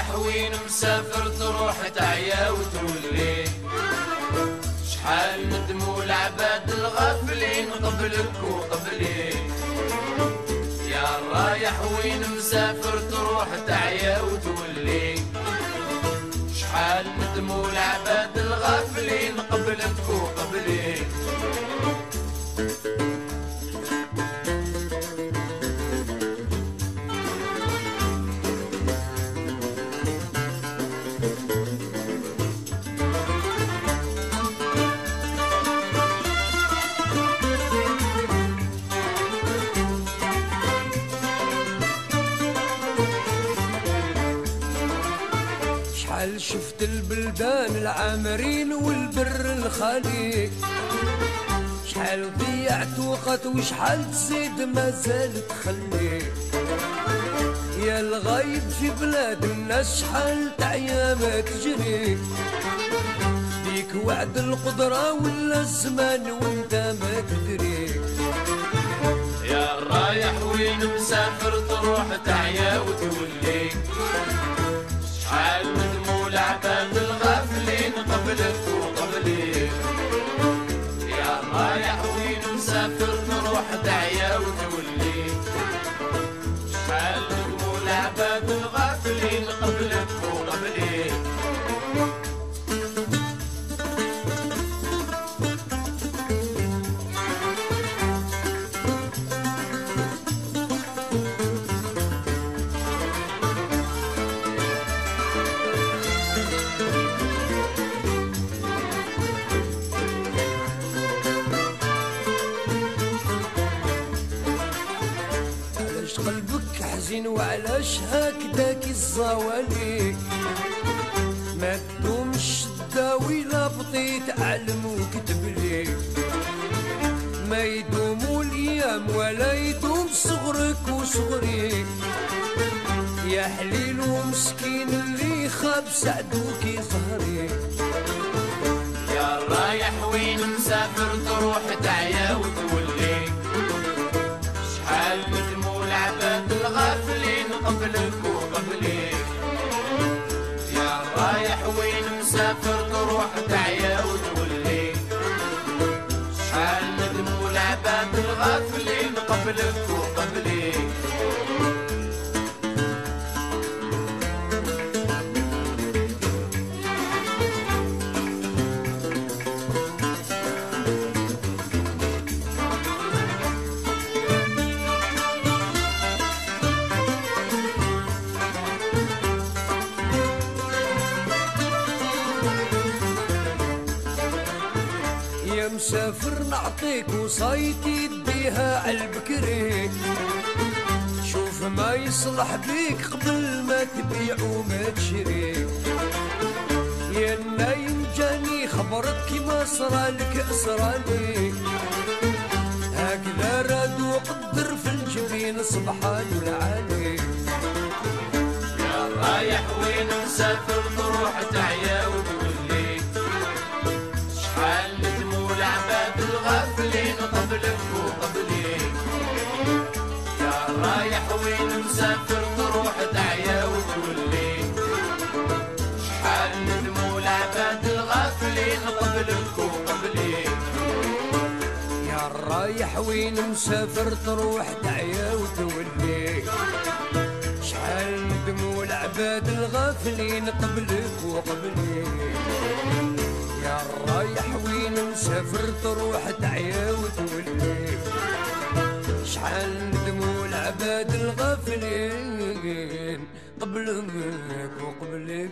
رايح وين مسافر تروح تعيا وتولي، شحال ندموا العباد الغافلين قبلك وقبلي. يا رايح وين مسافر تروح تعيا وتولي، شحال ندموا العباد الغافلين قبلك وقبلي. شحال شفت البلدان العامرين والبر الخالي، شحال ضيعت وقت وشحال تزيد مازال تخلي. يا الغايب في بلاد الناس شحال تعيا ما تجري، ديك وعد القدرة ولا الزمان وانت ما تدري. يا رايح وين مسافر تروح تعيا وتولي، شحال ندموا العباد الغافلين قبلك وقبلي. يا رايح وين مسافر تروح تعيا وتولي، شحال ندموا العباد الغافلين قبلك وقبلي. قلبك حزين وعلاش هكداك الزوالي، ما تدومش تداوي لا بطيت علم وكتب لي. ما يدوموا الايام ولا يدوم صغرك وصغري، يا حليل ومسكين اللي خاب سعدوك ظهري. يا رايح وين مسافر تروح تعيا وتولي، شحال ندموا العباد الغافلين قبلك وقبلي. يا رايح وين مسافر تروح تعيا وتولي، شحال ندموا العباد الغافلين قبلك وقبلي. يا مسافر نعطيك وصايتي تديها عالبكري، شوف ما يصلح بيك قبل ما تبيع وما تشري. يا نايم جاني خبرك كيما صرالك صرالي، هكذا راد وقدر في الجبين سبحان العالي. يا رايح وين مسافر تروح تعيا وتولي، شحال ندموا العباد الغافلين قبلك وقبلي. يا رايح وين مسافر تروح تعيا وتولي، شحال ندموا العباد الغافلين قبلك وقبلي. يا رايح وين مسافر تروح تعيا وتولي، شحال ندموا العباد الغافلين قبلك وقبلي. يا رايح وين مسافر تروح تعيا وتولي، شحال ندموا العباد الغافلين قبلك وقبلي.